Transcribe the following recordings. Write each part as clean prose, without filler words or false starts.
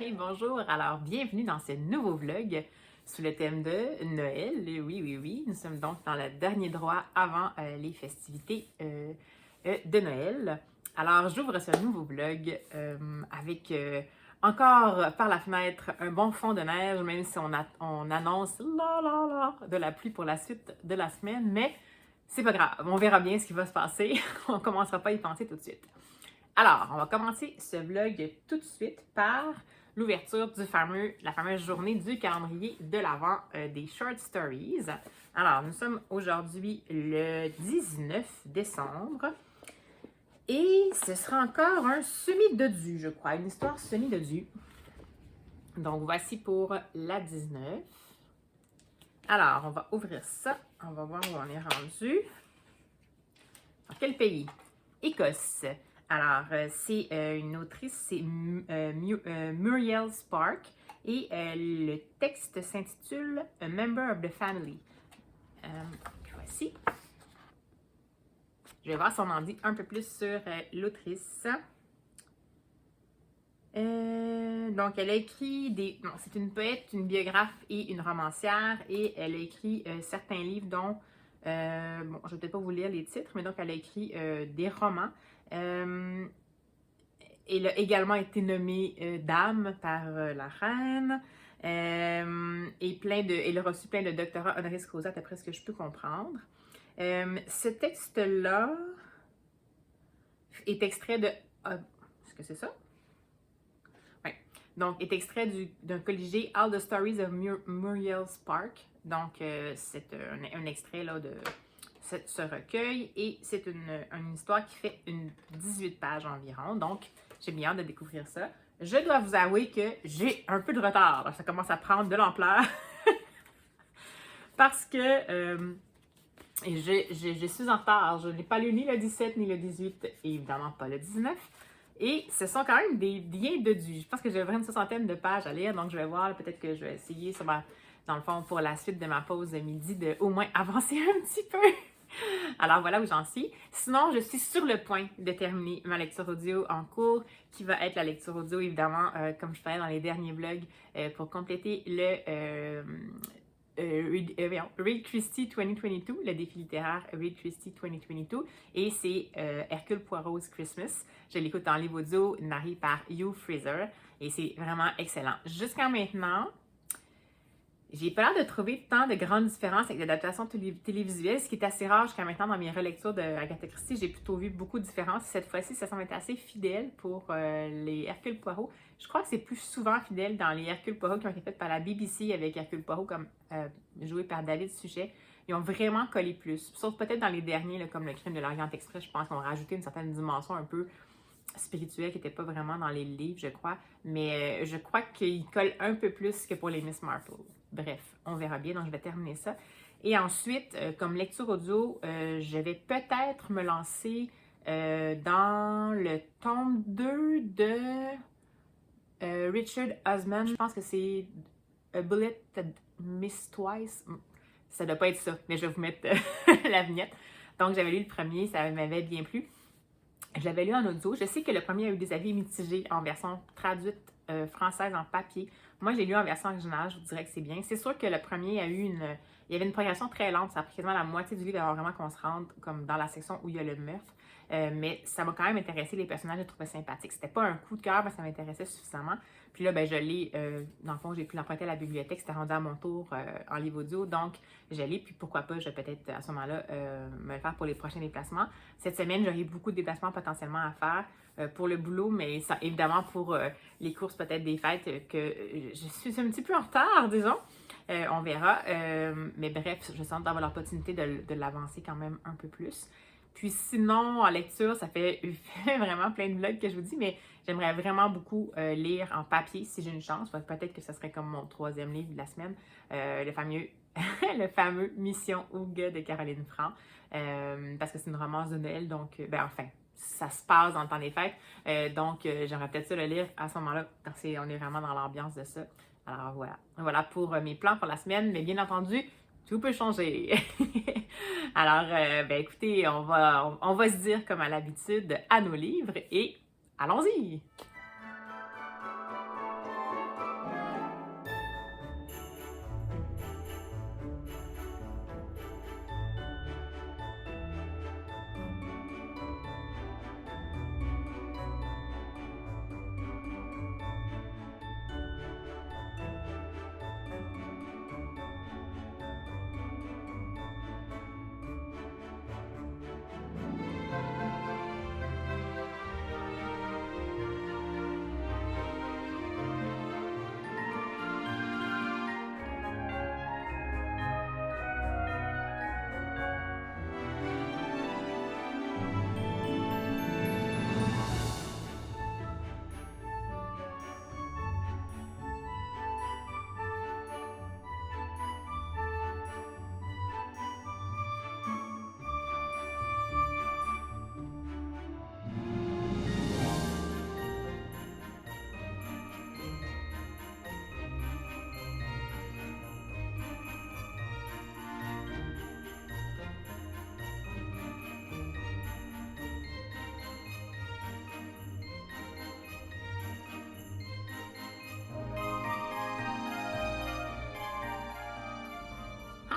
Hey, bonjour! Alors, bienvenue dans ce nouveau vlog sous le thème de Noël. Oui, oui, oui, nous sommes donc dans le dernier droit avant les festivités de Noël. Alors, j'ouvre ce nouveau vlog avec encore par la fenêtre un bon fond de neige, même si on annonce de la pluie pour la suite de la semaine, mais c'est pas grave, on verra bien ce qui va se passer. On commencera pas à y penser tout de suite. Alors, on va commencer ce vlog tout de suite par l'ouverture la fameuse journée du calendrier de l'Avent des Short Stories. Alors, nous sommes aujourd'hui le 19 décembre et ce sera encore un semi-dodu, je crois, une histoire semi-dodu. Donc, voici pour la 19. Alors, on va ouvrir ça. On va voir où on est rendu. Dans quel pays? Écosse. Alors, c'est une autrice, c'est Muriel Spark, et le texte s'intitule A Member of the Family. Voici. Je vais voir si on en dit un peu plus sur l'autrice. Donc, elle a écrit des... Non, c'est une poète, une biographe et une romancière, et elle a écrit certains livres dont... bon, je ne vais peut-être pas vous lire les titres, mais donc elle a écrit des romans. Elle a également été nommée dame par la reine. Elle a reçu plein de doctorats honoris causa, d'après ce que je peux comprendre. Ce texte-là est extrait de... est-ce que c'est ça? Oui. Donc, est extrait d'un colligé All the Stories of Muriel Spark. Donc, c'est un extrait là, de ce recueil. Et c'est une histoire qui fait 18 pages environ. Donc, j'ai bien hâte de découvrir ça. Je dois vous avouer que j'ai un peu de retard. Ça commence à prendre de l'ampleur. Parce que je suis en retard. Je n'ai pas lu ni le 17 ni le 18. Et évidemment pas le 19. Et ce sont quand même des bien dodus. Je pense que j'ai vraiment une soixantaine de pages à lire. Donc je vais voir. Peut-être que je vais essayer dans le fond, pour la suite de ma pause de midi, de au moins avancer un petit peu. Alors voilà où j'en suis. Sinon, je suis sur le point de terminer ma lecture audio en cours, qui va être la lecture audio, évidemment, comme je faisais dans les derniers vlogs, pour compléter le Read Christie 2022, le défi littéraire Read Christie 2022, et c'est Hercule Poirot's Christmas. Je l'écoute en livre audio, narré par Hugh Fraser, et c'est vraiment excellent. Jusqu'à maintenant, j'ai pas l'air de trouver tant de grandes différences avec l'adaptation télévisuelle, ce qui est assez rare jusqu'à maintenant dans mes relectures de Agatha Christie. J'ai plutôt vu beaucoup de différences. Cette fois-ci, ça semble être assez fidèle pour les Hercule Poirot. Je crois que c'est plus souvent fidèle dans les Hercule Poirot qui ont été faits par la BBC avec Hercule Poirot comme joué par David Suchet. Ils ont vraiment collé plus. Sauf peut-être dans les derniers, là, comme le Crime de l'Orient Express, je pense qu'on a rajouté une certaine dimension un peu spirituelle qui n'était pas vraiment dans les livres, je crois. Mais je crois qu'ils collent un peu plus que pour les Miss Marple. Bref, on verra bien, donc je vais terminer ça. Et ensuite, comme lecture audio, je vais peut-être me lancer dans le tome 2 de Richard Osman. Je pense que c'est A Bullet That Missed Twice. Ça doit pas être ça, mais je vais vous mettre la vignette. Donc, j'avais lu le premier, ça m'avait bien plu. Je l'avais lu en audio. Je sais que le premier a eu des avis mitigés en version traduite française en papier. Moi, j'ai lu en version originale, je vous dirais que c'est bien. C'est sûr que le premier il y avait une progression très lente. Ça a pris quasiment la moitié du livre avant vraiment qu'on se rende comme dans la section où il y a le meurtre. Mais ça m'a quand même intéressé. Les personnages, je les trouvais sympathiques. C'était pas un coup de cœur, mais ça m'intéressait suffisamment. Puis là, ben, je l'ai, dans le fond, j'ai pu l'emprunter à la bibliothèque. C'était rendu à mon tour en livre audio. Donc, je l'ai. Puis pourquoi pas, je vais peut-être à ce moment-là me le faire pour les prochains déplacements. Cette semaine, j'aurai beaucoup de déplacements potentiellement à faire pour le boulot, mais ça, évidemment pour les courses peut-être des fêtes, que je suis un petit peu en retard, disons. On verra. Mais bref, je sens d'avoir l'opportunité de l'avancer quand même un peu plus. Puis sinon, en lecture, ça fait vraiment plein de vlogs que je vous dis, mais j'aimerais vraiment beaucoup lire en papier si j'ai une chance. Peut-être que ce serait comme mon 3e livre de la semaine, le fameux Mission Hougue de Caroline Franc, parce que c'est une romance de Noël, donc, enfin, ça se passe dans le temps des fêtes, donc j'aimerais peut-être ça le lire à ce moment-là, parce qu'on est vraiment dans l'ambiance de ça. Alors voilà, voilà pour mes plans pour la semaine, mais bien entendu, tout peut changer. Alors, écoutez, on va se dire comme à l'habitude à nos livres et allons-y!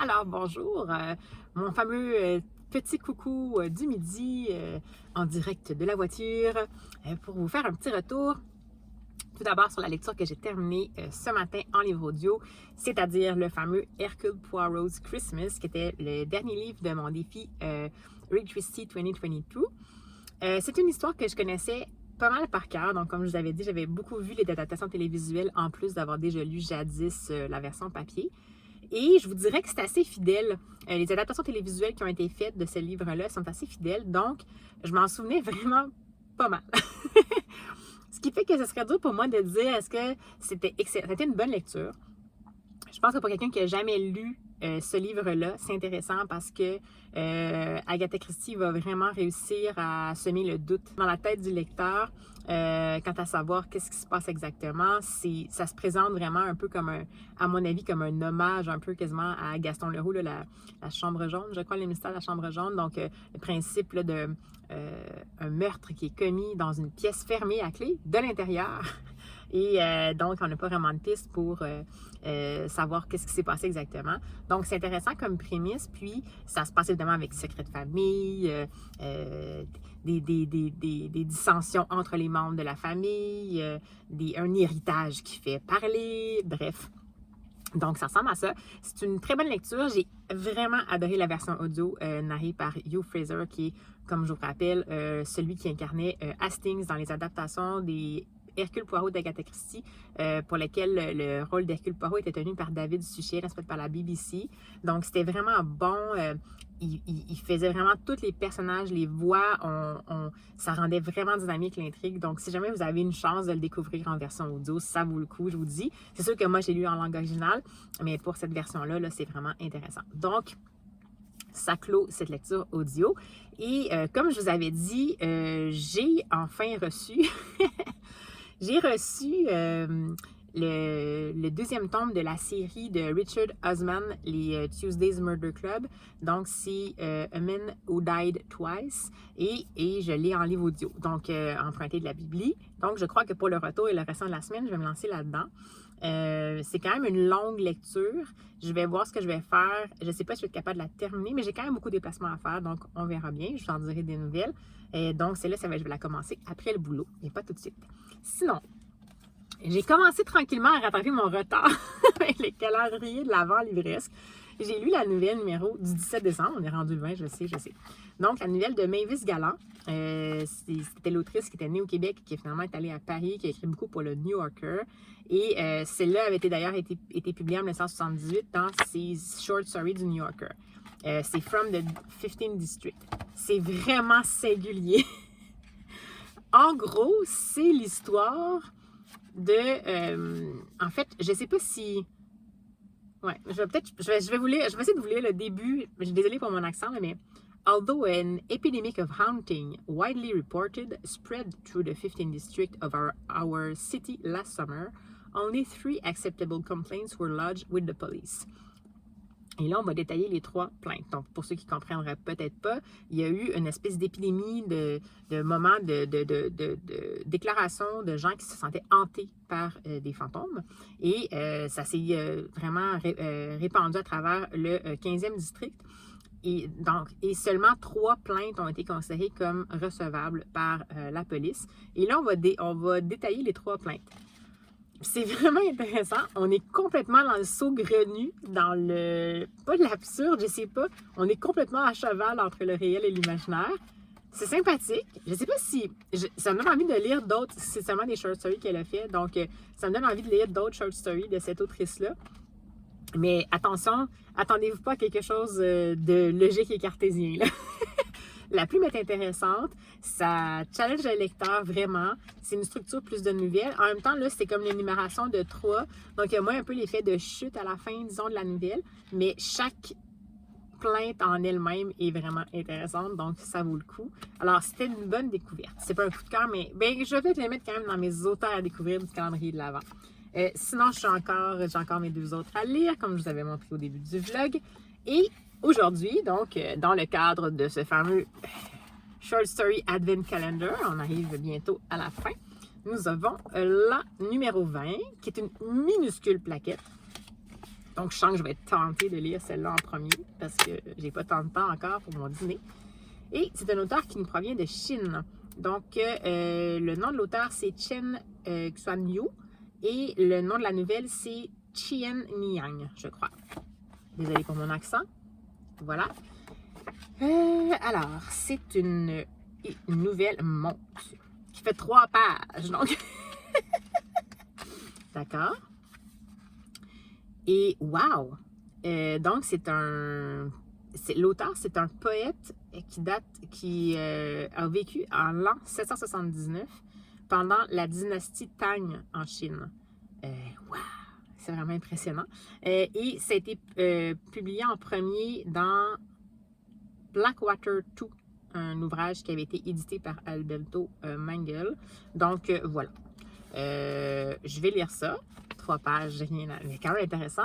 Alors bonjour, mon fameux petit coucou du midi en direct de la voiture pour vous faire un petit retour. Tout d'abord sur la lecture que j'ai terminée ce matin en livre audio, c'est-à-dire le fameux Hercule Poirot's Christmas, qui était le dernier livre de mon défi Read Christie 2022. C'est une histoire que je connaissais pas mal par cœur. Donc, comme je vous avais dit, j'avais beaucoup vu les adaptations télévisuelles en plus d'avoir déjà lu jadis la version papier. Et je vous dirais que c'est assez fidèle. Les adaptations télévisuelles qui ont été faites de ce livre-là sont assez fidèles. Donc, je m'en souvenais vraiment pas mal. Ce qui fait que ce serait dur pour moi de dire est-ce que c'était une bonne lecture. Je pense que pour quelqu'un qui n'a jamais lu ce livre-là, c'est intéressant parce que Agatha Christie va vraiment réussir à semer le doute dans la tête du lecteur quant à savoir qu'est-ce qui se passe exactement. Ça se présente vraiment un peu comme à mon avis, comme un hommage un peu quasiment à Gaston Leroux, là, la chambre jaune, je crois, les mystères de la chambre jaune. Donc, le principe là, de un meurtre qui est commis dans une pièce fermée à clé de l'intérieur. Et donc, on n'a pas vraiment de piste pour savoir qu'est-ce qui s'est passé exactement. Donc, c'est intéressant comme prémisse. Puis, ça se passe évidemment avec secret de famille, des dissensions entre les membres de la famille, un héritage qui fait parler, bref. Donc, ça ressemble à ça. C'est une très bonne lecture. J'ai vraiment adoré la version audio narrée par Hugh Fraser, qui est, comme je vous rappelle, celui qui incarnait Hastings dans les adaptations des Hercule Poirot d'Agatha Christie, pour lequel le rôle d'Hercule Poirot était tenu par David Suchet, fait par la BBC. Donc, c'était vraiment bon. Il faisait vraiment tous les personnages, les voix, ça rendait vraiment dynamique l'intrigue. Donc, si jamais vous avez une chance de le découvrir en version audio, ça vaut le coup, je vous dis. C'est sûr que moi, j'ai lu en langue originale, mais pour cette version-là, là, c'est vraiment intéressant. Donc, ça clôt cette lecture audio. Et comme je vous avais dit, j'ai enfin reçu... J'ai reçu le deuxième tome de la série de Richard Osman, les Tuesday's Murder Club. Donc, c'est A Man Who Died Twice. Et je l'ai en livre audio, donc emprunté de la Bibli. Donc, je crois que pour le retour et le restant de la semaine, je vais me lancer là-dedans. C'est quand même une longue lecture. Je vais voir ce que je vais faire. Je ne sais pas si je vais être capable de la terminer, mais j'ai quand même beaucoup de déplacements à faire, donc on verra bien. Je vous en dirai des nouvelles. Donc, celle-là, je vais la commencer après le boulot, et pas tout de suite. Sinon, j'ai commencé tranquillement à rattraper mon retard avec les calendriers de l'Avent livresque. J'ai lu la nouvelle numéro du 17 décembre. On est rendu le 20, je sais. Donc, la nouvelle de Mavis Galland. C'était l'autrice qui était née au Québec, qui finalement est allée à Paris, qui a écrit beaucoup pour le New Yorker. Et celle-là avait d'ailleurs été publiée en 1978 dans ses short stories du New Yorker. C'est From the 15th District. C'est vraiment singulier. En gros, c'est l'histoire de... en fait, je ne sais pas si... Ouais, je vais essayer de vous lire le début. Je suis désolée pour mon accent, mais... Although an epidemic of haunting, widely reported, spread through the 15th district of our city last summer, only 3 acceptable complaints were lodged with the police. Et là, on va détailler les 3 plaintes. Donc, pour ceux qui ne comprendraient peut-être pas, il y a eu une espèce d'épidémie de moments de déclarations de gens qui se sentaient hantés par des fantômes. Et ça s'est vraiment répandu à travers le 15e district. Et seulement 3 plaintes ont été considérées comme recevables par la police. Et là, on va détailler les 3 plaintes. C'est vraiment intéressant. On est complètement dans le saugrenu, dans le... pas de l'absurde, je sais pas. On est complètement à cheval entre le réel et l'imaginaire. C'est sympathique. Je sais pas si... ça me donne envie de lire d'autres... C'est seulement des short stories qu'elle a fait. Donc, ça me donne envie de lire d'autres short stories de cette autrice-là. Mais attention, attendez-vous pas à quelque chose de logique et cartésien, là. La plume est intéressante, ça challenge le lecteur vraiment, c'est une structure plus de nouvelles. En même temps, là, c'est comme l'énumération de 3, donc il y a moins un peu l'effet de chute à la fin, disons, de la nouvelle, mais chaque plainte en elle-même est vraiment intéressante, donc ça vaut le coup. Alors, c'était une bonne découverte. C'est pas un coup de cœur, mais je vais te les mettre quand même dans mes auteurs à découvrir du calendrier de l'Avent. Sinon, j'ai encore mes 2 autres à lire, comme je vous avais montré au début du vlog. Et aujourd'hui, donc, dans le cadre de ce fameux Short Story Advent Calendar, on arrive bientôt à la fin, nous avons la numéro 20, qui est une minuscule plaquette. Donc, je sens que je vais être tentée de lire celle-là en premier parce que j'ai pas tant de temps encore pour mon dîner. Et c'est un auteur qui nous provient de Chine. Donc, le nom de l'auteur, c'est Chen Xuanyu. Et le nom de la nouvelle, c'est Chien Niang, je crois. Désolée pour mon accent. Voilà. Alors, c'est une nouvelle, mon Dieu, qui fait 3 pages. Donc, d'accord. Et wow! Donc, l'auteur, c'est un poète qui a vécu en l'an 779 pendant la dynastie Tang en Chine. Wow! C'est vraiment impressionnant. Et ça a été publié en premier dans Blackwater 2, un ouvrage qui avait été édité par Alberto Mangel. Donc, voilà. Je vais lire ça. 3 pages, rien à... mais quand même intéressant.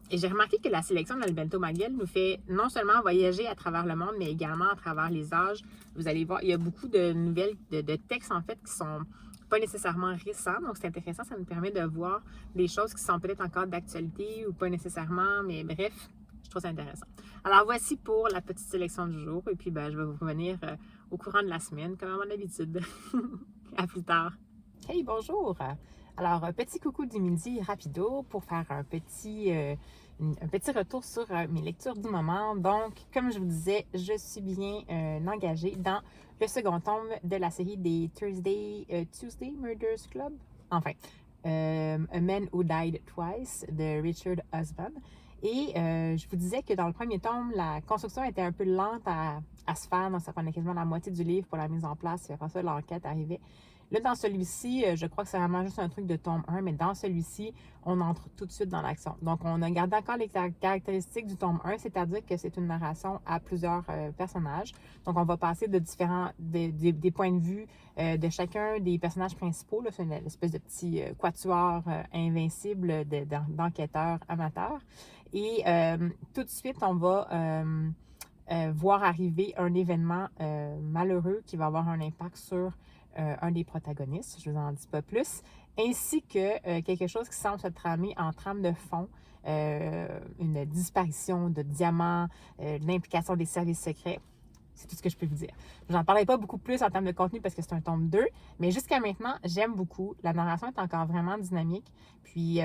Et j'ai remarqué que la sélection d'Alberto Mangel nous fait non seulement voyager à travers le monde, mais également à travers les âges. Vous allez voir, il y a beaucoup de nouvelles, de textes en fait qui sont pas nécessairement récents. Donc, c'est intéressant, ça nous permet de voir des choses qui sont peut-être encore d'actualité ou pas nécessairement, mais bref, je trouve ça intéressant. Alors, voici pour la petite sélection du jour. Et puis, ben, je vais vous revenir au courant de la semaine, comme à mon habitude. À plus tard. Hey, bonjour! Alors, petit coucou du midi rapido pour faire un petit retour sur mes lectures du moment. Donc, comme je vous disais, je suis bien engagée dans le second tome de la série des Tuesday Murders Club. Enfin, A Man Who Died Twice de Richard Osman. Et je vous disais que dans le premier tome, la construction était un peu lente à se faire. Donc, ça prenait quasiment la moitié du livre pour la mise en place. Et après ça, l'enquête arrivait. Là, dans celui-ci, je crois que c'est vraiment juste un truc de tome 1, mais dans celui-ci, on entre tout de suite dans l'action. Donc, on a gardé encore les caractéristiques du tome 1, c'est-à-dire que c'est une narration à plusieurs personnages. Donc, on va passer de des points de vue de chacun des personnages principaux. Là, c'est une espèce de petit quatuor invincible d'enquêteurs amateurs. Et tout de suite, on va voir arriver un événement malheureux qui va avoir un impact sur un des protagonistes, je ne vous en dis pas plus, ainsi que quelque chose qui semble se tramer en trame de fond, une disparition de diamants, l'implication des services secrets. C'est tout ce que je peux vous dire. Je n'en parlerai pas beaucoup plus en termes de contenu parce que c'est un tome 2, mais jusqu'à maintenant, j'aime beaucoup. La narration est encore vraiment dynamique. Puis,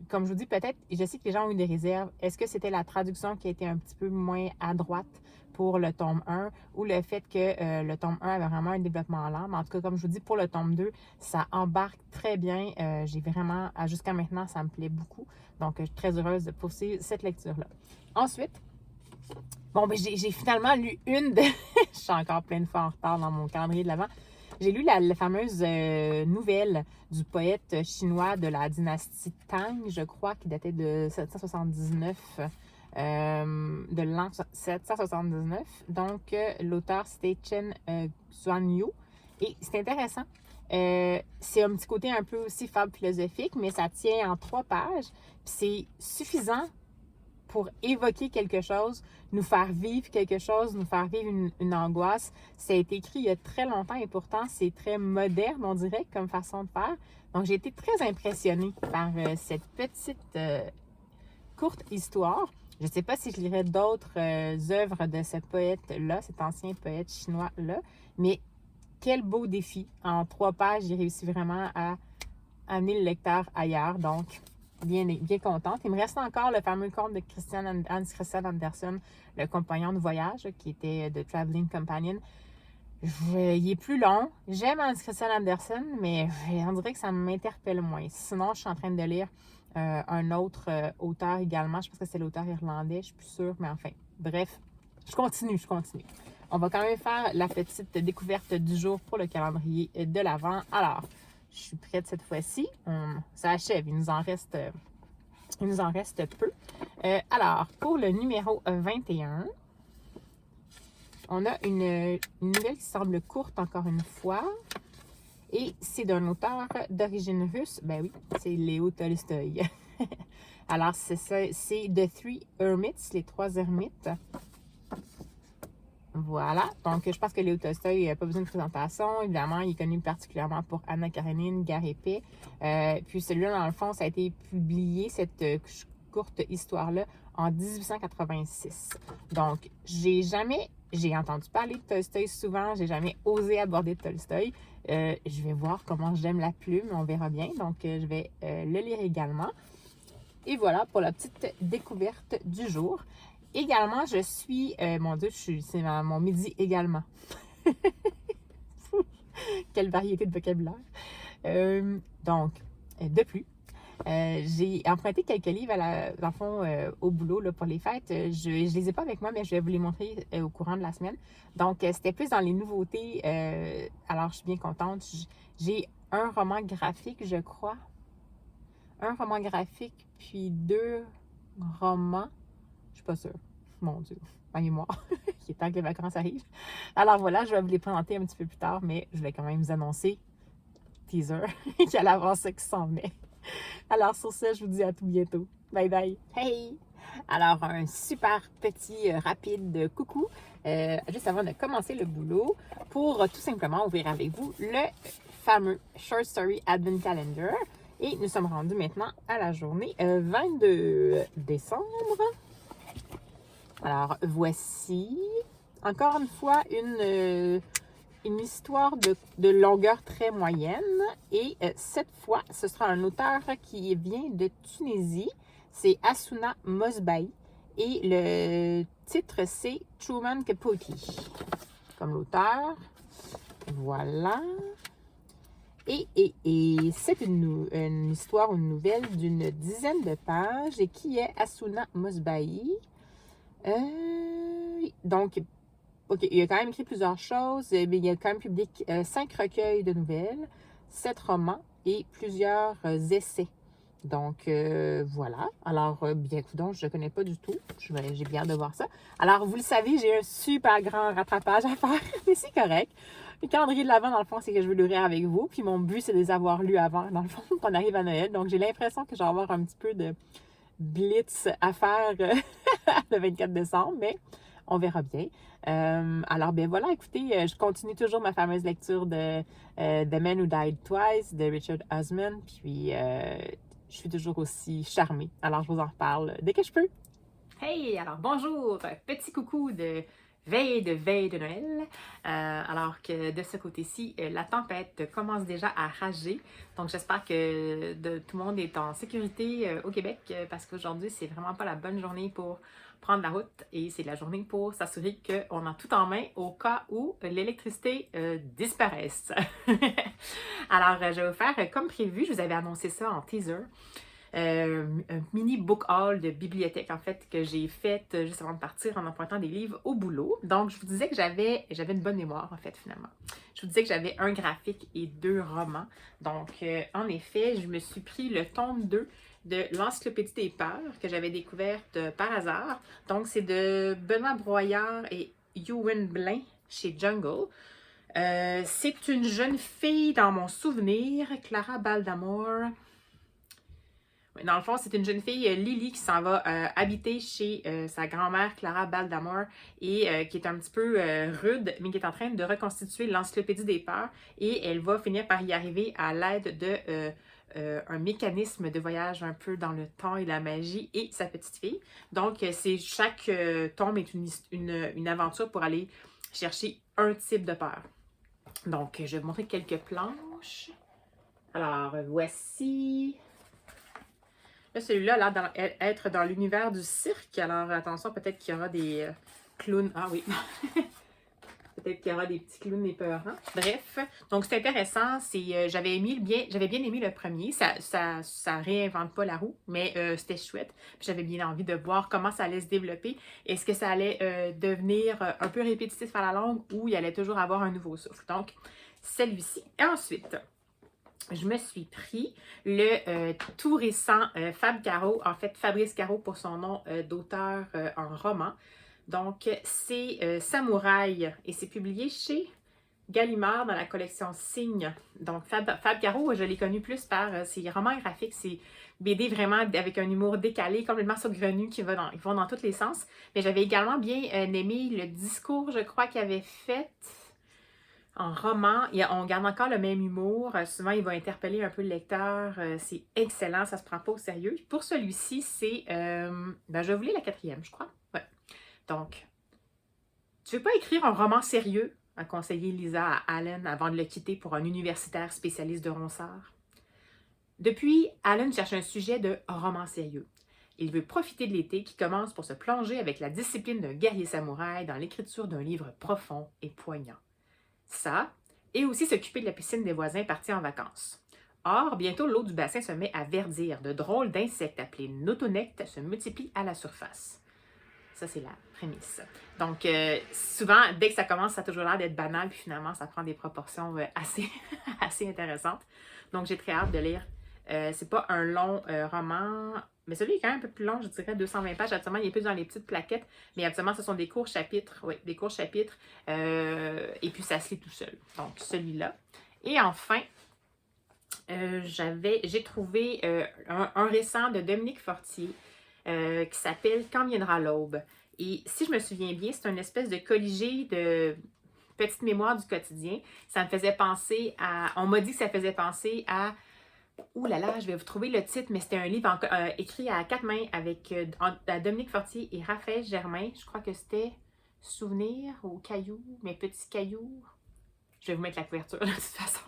comme je vous dis, peut-être, je sais que les gens ont eu des réserves. Est-ce que c'était la traduction qui a été un petit peu moins à droite pour le tome 1 ou le fait que le tome 1 avait vraiment un développement lent? Mais en tout cas, comme je vous dis, pour le tome 2, ça embarque très bien. J'ai vraiment, jusqu'à maintenant, ça me plaît beaucoup. Donc, je suis très heureuse de poursuivre cette lecture-là. Ensuite, bon, ben j'ai finalement lu une de... Je suis encore plein de fois en retard dans mon calendrier de l'Avent. J'ai lu la fameuse nouvelle du poète chinois de la dynastie Tang, je crois, qui datait de 779, de l'an 779. Donc, l'auteur, c'était Chen Xuanyu. Et c'est intéressant. C'est un petit côté un peu aussi fable philosophique, mais ça tient en 3 pages. Puis c'est suffisant pour évoquer quelque chose, nous faire vivre quelque chose, nous faire vivre une angoisse. Ça a été écrit il y a très longtemps et pourtant, c'est très moderne, on dirait, comme façon de faire. Donc, j'ai été très impressionnée par cette petite courte histoire. Je ne sais pas si je lirai d'autres œuvres de ce poète-là, cet ancien poète chinois-là, mais quel beau défi. En 3 pages, j'ai réussi vraiment à amener le lecteur ailleurs. Donc, bien contente. Il me reste encore le fameux conte de Hans Christian Andersen, le compagnon de voyage, qui était The Traveling Companion. Il est plus long. J'aime Hans Christian Andersen, mais on dirait que ça m'interpelle moins. Sinon, je suis en train de lire un autre auteur également. Je pense que c'est l'auteur irlandais, je suis plus sûre, mais enfin, bref, je continue. On va quand même faire la petite découverte du jour pour le calendrier de l'Avent. Alors, je suis prête cette fois-ci. Ça achève. Il nous en reste peu. Alors, pour le numéro 21, on a une nouvelle qui semble courte encore une fois. Et c'est d'un auteur d'origine russe. Ben oui, c'est Léo Tolstoï. Alors, c'est The Three Hermits, les 3 ermites. Voilà, donc je pense que Léo Tolstoï n'a pas besoin de présentation. Évidemment, il est connu particulièrement pour Anna Karenine, Guerre et Paix. Puis celui-là, dans le fond, ça a été publié, cette courte histoire-là en 1886. Donc, j'ai entendu parler de Tolstoï souvent, j'ai jamais osé aborder Tolstoï. Je vais voir comment j'aime la plume, on verra bien. Donc, je vais le lire également. Et voilà pour la petite découverte du jour. Également, je suis... mon Dieu, c'est mon midi également. Quelle variété de vocabulaire. Donc, de plus, j'ai emprunté quelques livres dans le fond, au boulot là, pour les fêtes. Je ne les ai pas avec moi, mais je vais vous les montrer au courant de la semaine. Donc, c'était plus dans les nouveautés. Alors, je suis bien contente. J'ai un roman graphique, je crois. Un roman graphique, puis 2 romans. Je suis pas sûre. Mon Dieu, ma mémoire. Il est temps que les vacances arrivent. Alors voilà, je vais vous les présenter un petit peu plus tard, mais je vais quand même vous annoncer, teaser, qu'il y allait avoir ça qui s'en venait. Alors sur ce, je vous dis à tout bientôt. Bye bye. Hey! Alors un super petit rapide coucou, juste avant de commencer le boulot, pour tout simplement ouvrir avec vous le fameux Short Story Advent Calendar. Et nous sommes rendus maintenant à la journée 22 décembre. Alors, voici, encore une fois, une histoire de longueur très moyenne. Et cette fois, ce sera un auteur qui vient de Tunisie. C'est Assouna Mosbahi. Et le titre, c'est Truman Capote. Comme l'auteur. Voilà. Et c'est une histoire, une nouvelle d'une dizaine de pages. Et qui est Assouna Mosbahi? Donc, OK, il a quand même écrit plusieurs choses, mais il a quand même publié 5 recueils de nouvelles, 7 romans et plusieurs essais. Donc, voilà. Alors, bien écoute, je ne connais pas du tout. J'ai bien hâte de voir ça. Alors, vous le savez, j'ai un super grand rattrapage à faire, mais c'est correct. Le calendrier de l'Avent, dans le fond, c'est que je veux l'ouvrir avec vous. Puis mon but, c'est de les avoir lus avant, dans le fond, qu'on arrive à Noël. Donc, j'ai l'impression que je vais avoir un petit peu de blitz à faire le 24 décembre, mais on verra bien. Alors, ben voilà, écoutez, je continue toujours ma fameuse lecture de The Man Who Died Twice de Richard Osman, puis je suis toujours aussi charmée. Alors, je vous en reparle dès que je peux. Hey, alors bonjour, petit coucou de veille de Noël, alors que de ce côté-ci, la tempête commence déjà à rager. Donc j'espère que tout le monde est en sécurité au Québec parce qu'aujourd'hui, c'est vraiment pas la bonne journée pour prendre la route et c'est la journée pour s'assurer qu'on a tout en main au cas où l'électricité disparaisse. Alors je vais vous faire comme prévu, je vous avais annoncé ça en teaser. Un mini book haul de bibliothèque en fait que j'ai fait juste avant de partir en empruntant des livres au boulot. Donc je vous disais que j'avais une bonne mémoire en fait finalement. Je vous disais que j'avais un graphique et 2 romans. Donc en effet, je me suis pris le tome 2 de l'Encyclopédie des peurs que j'avais découverte par hasard. Donc c'est de Benoît Broyard et Ewan Blain chez Jungle. C'est une jeune fille dans mon souvenir, Clara Baldamour. Dans le fond, c'est une jeune fille, Lily, qui s'en va habiter chez sa grand-mère, Clara Baldamour, et qui est un petit peu rude, mais qui est en train de reconstituer l'Encyclopédie des peurs. Et elle va finir par y arriver à l'aide de un mécanisme de voyage un peu dans le temps et la magie et sa petite fille. Donc, chaque tome est une aventure pour aller chercher un type de peur. Donc, je vais vous montrer quelques planches. Alors, voici... Là, celui-là a l'air d'être dans l'univers du cirque. Alors, attention, peut-être qu'il y aura des clowns. Ah oui! Peut-être qu'il y aura des petits clowns épeurants. Bref, donc c'est intéressant. J'avais bien aimé le premier. Ça réinvente pas la roue, mais c'était chouette. J'avais bien envie de voir comment ça allait se développer. Est-ce que ça allait devenir un peu répétitif à la longue ou il allait toujours avoir un nouveau souffle. Donc, celui-ci. Et ensuite... je me suis pris le tout récent Fab Caro, en fait Fabrice Caro pour son nom d'auteur en roman. Donc c'est Samouraï et c'est publié chez Gallimard dans la collection Signe. Donc Fab Caro, je l'ai connu plus par ses romans graphiques, ses BD vraiment avec un humour décalé, complètement saugrenu qui vont dans tous les sens. Mais j'avais également bien aimé le discours, je crois, qu'il avait fait... En roman, on garde encore le même humour. Souvent, il va interpeller un peu le lecteur. C'est excellent, ça se prend pas au sérieux. Pour celui-ci, c'est... je voulais la 4e, je crois. Ouais. Donc, tu veux pas écrire un roman sérieux, a conseillé Lisa à Alan avant de le quitter pour un universitaire spécialiste de Ronsard. Depuis, Alan cherche un sujet de roman sérieux. Il veut profiter de l'été qui commence pour se plonger avec la discipline d'un guerrier samouraï dans l'écriture d'un livre profond et poignant. Ça, et aussi s'occuper de la piscine des voisins partis en vacances. Or, bientôt l'eau du bassin se met à verdir. De drôles d'insectes appelés notonectes se multiplient à la surface. Ça, c'est la prémisse. Donc, souvent, dès que ça commence, ça a toujours l'air d'être banal, puis finalement, ça prend des proportions assez, assez intéressantes. Donc, j'ai très hâte de lire. C'est pas un long roman, mais celui est quand même un peu plus long, je dirais 220 pages. Absolument, il est plus dans les petites plaquettes, mais absolument, ce sont des courts chapitres. Oui, des courts chapitres. Et puis, ça se lit tout seul. Donc, celui-là. Et enfin, j'ai trouvé un récent de Dominique Fortier qui s'appelle « Quand viendra l'aube ». Et si je me souviens bien, c'est une espèce de colligé de petites mémoires du quotidien. Ça me faisait penser à... On m'a dit que ça faisait penser à... Ouh là là, je vais vous trouver le titre, mais c'était un livre écrit à 4 mains avec Dominique Fortier et Raphaël Germain. Je crois que c'était Souvenirs ou Cailloux, mes petits cailloux. Je vais vous mettre la couverture de toute façon.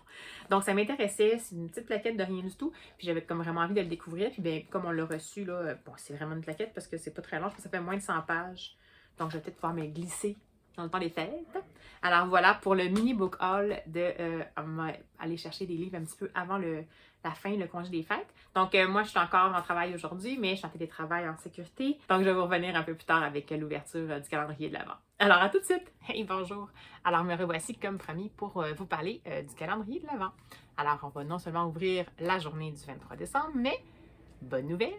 Donc, ça m'intéressait. C'est une petite plaquette de rien du tout. Puis j'avais comme vraiment envie de le découvrir. Puis bien, comme on l'a reçu, là, bon, c'est vraiment une plaquette parce que c'est pas très long. Je pense que ça fait moins de 100 pages. Donc, je vais peut-être pouvoir me glisser dans le temps des fêtes. Alors voilà, pour le mini book haul aller chercher des livres un petit peu avant la fin, le congé des fêtes. Donc, moi, je suis encore en travail aujourd'hui, mais je suis en télétravail en sécurité. Donc, je vais vous revenir un peu plus tard avec l'ouverture du calendrier de l'Avent. Alors, à tout de suite! Hey, bonjour! Alors, me revoici comme promis pour vous parler du calendrier de l'Avent. Alors, on va non seulement ouvrir la journée du 23 décembre, mais bonne nouvelle!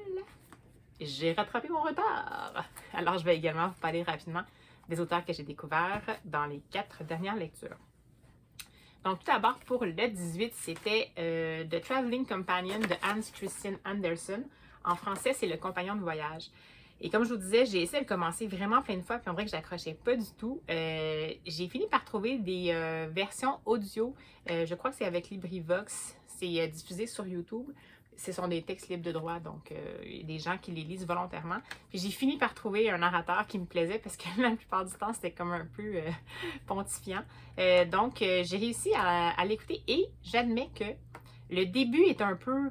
J'ai rattrapé mon retard! Alors, je vais également vous parler rapidement des auteurs que j'ai découverts dans les 4 dernières lectures. Donc, tout d'abord, pour le 18, c'était The Traveling Companion de Hans Christian Andersen. En français, c'est Le compagnon de voyage. Et comme je vous disais, j'ai essayé de commencer vraiment plein de fois, puis on dirait que je n'accrochais pas du tout. J'ai fini par trouver des versions audio. Je crois que c'est avec LibriVox. C'est diffusé sur YouTube. Ce sont des textes libres de droit, donc il y a des gens qui les lisent volontairement. Puis j'ai fini par trouver un narrateur qui me plaisait parce que la plupart du temps, c'était comme un peu pontifiant. Donc j'ai réussi à l'écouter et j'admets que le début est un peu...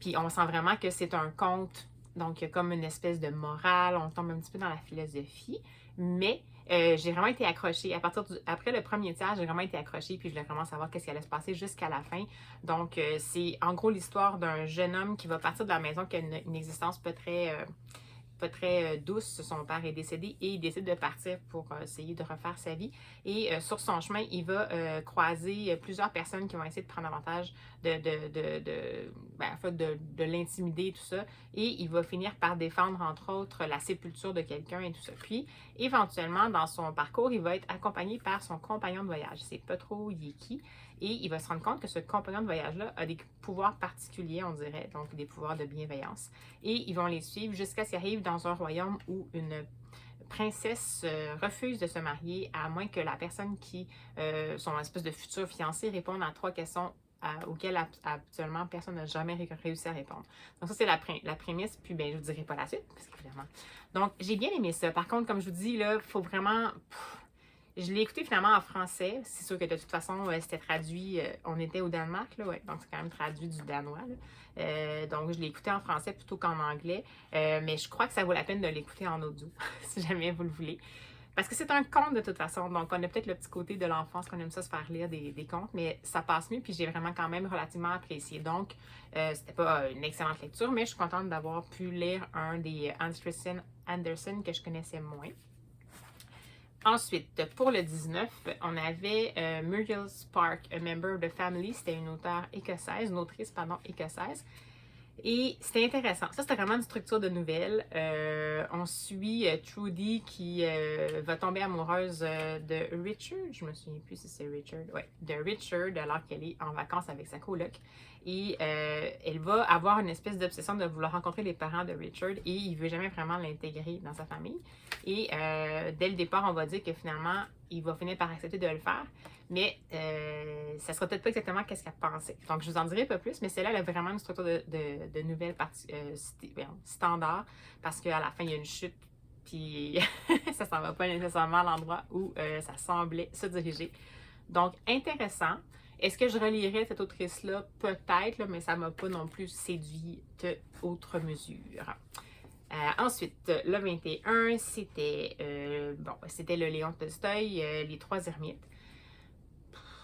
Puis on sent vraiment que c'est un conte, donc il y a comme une espèce de morale, on tombe un petit peu dans la philosophie, mais... j'ai vraiment été accrochée. Après le premier tiers, j'ai vraiment été accrochée, puis je voulais vraiment savoir qu'est-ce qui allait se passer jusqu'à la fin. Donc, c'est en gros l'histoire d'un jeune homme qui va partir de la maison, qui a une existence pas très douce. Son père est décédé et il décide de partir pour essayer de refaire sa vie. Et sur son chemin, il va croiser plusieurs personnes qui vont essayer de prendre avantage de l'intimider et tout ça. Et il va finir par défendre, entre autres, la sépulture de quelqu'un et tout ça. Puis, éventuellement, dans son parcours, il va être accompagné par son compagnon de voyage. C'est pas trop qui. Et il va se rendre compte que ce compagnon de voyage-là a des pouvoirs particuliers, on dirait, donc des pouvoirs de bienveillance. Et ils vont les suivre jusqu'à ce qu'ils arrivent dans un royaume où une princesse refuse de se marier, à moins que la personne qui, son espèce de futur fiancé, réponde à 3 questions auxquelles absolument personne n'a jamais réussi à répondre. Donc ça, c'est la prémisse, puis ben, je ne vous dirai pas la suite, parce qu'évidemment. Donc, j'ai bien aimé ça. Par contre, comme je vous dis, là, il faut vraiment... Je l'ai écouté finalement en français. C'est sûr que de toute façon, c'était traduit. On était au Danemark, là, ouais, donc c'est quand même traduit du danois. Donc, je l'ai écouté en français plutôt qu'en anglais. Mais je crois que ça vaut la peine de l'écouter en audio, si jamais vous le voulez. Parce que c'est un conte de toute façon. Donc, on a peut-être le petit côté de l'enfance qu'on aime ça se faire lire des contes, mais ça passe mieux. Puis, j'ai vraiment quand même relativement apprécié. Donc, c'était pas une excellente lecture, mais je suis contente d'avoir pu lire un des Hans Christian Andersen que je connaissais moins. Ensuite, pour le 19, on avait Muriel Spark, A Member of the Family. C'était une autrice écossaise. Et c'était intéressant. Ça, c'était vraiment une structure de nouvelles. On suit Trudy qui va tomber amoureuse de Richard. Je me souviens plus si c'est Richard. Ouais, de Richard alors qu'elle est en vacances avec sa coloc. Et elle va avoir une espèce d'obsession de vouloir rencontrer les parents de Richard et il veut jamais vraiment l'intégrer dans sa famille. Et dès le départ, on va dire que finalement, il va finir par accepter de le faire. Mais ça sera peut-être pas exactement qu'est-ce qu'elle pensait. Donc, je vous en dirai pas plus, mais celle-là, elle a vraiment une structure de nouvelles standard parce qu'à la fin, il y a une chute, puis ça s'en va pas nécessairement à l'endroit où ça semblait se diriger. Donc, intéressant. Est-ce que je relirais cette autrice-là? Peut-être, là, mais ça m'a pas non plus séduit de autre mesure. Ensuite, le 21, c'était le Léon Tolstoï, Les Trois Ermites.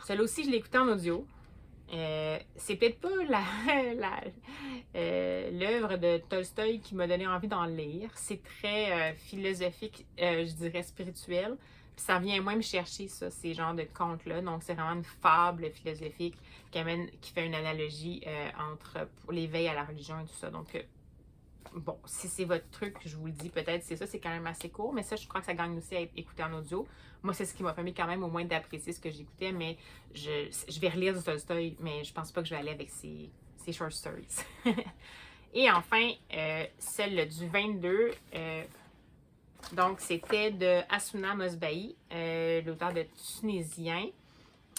Celle aussi, je l'ai écoutée en audio. C'est peut-être pas l'œuvre de Tolstoï qui m'a donné envie d'en lire. C'est très philosophique, je dirais spirituel. Puis ça vient moins me chercher, ça, ces genres de contes-là. Donc, c'est vraiment une fable philosophique qui fait une analogie entre l'éveil à la religion et tout ça. Donc, bon, si c'est votre truc, je vous le dis, peut-être c'est ça, c'est quand même assez court, mais ça, je crois que ça gagne aussi à être écouté en audio. Moi, c'est ce qui m'a permis quand même au moins d'apprécier ce que j'écoutais, mais je vais relire du Tolstoy, mais je pense pas que je vais aller avec ces short stories. Et enfin, celle du 22, donc c'était de Assouna Mosbahi, l'auteur de Tunisien.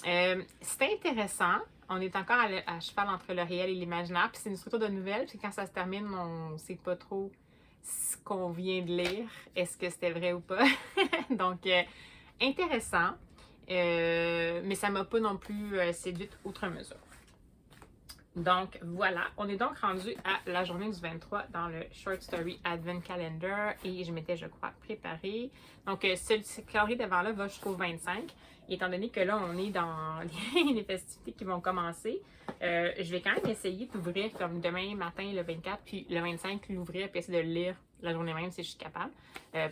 C'était intéressant. On est encore à cheval entre le réel et l'imaginaire. Puis c'est une structure de nouvelles. Puis quand ça se termine, on ne sait pas trop ce qu'on vient de lire. Est-ce que c'était vrai ou pas? Donc, intéressant. Mais ça ne m'a pas non plus séduite outre mesure. Donc, voilà. On est donc rendu à la journée du 23 dans le Short Story Advent Calendar. Et je m'étais, je crois, préparée. Donc, ce calendrier devant-là va jusqu'au 25. Et étant donné que là, on est dans les festivités qui vont commencer, je vais quand même essayer d'ouvrir comme demain matin, le 24, puis le 25, l'ouvrir, puis essayer de le lire la journée même si je suis capable,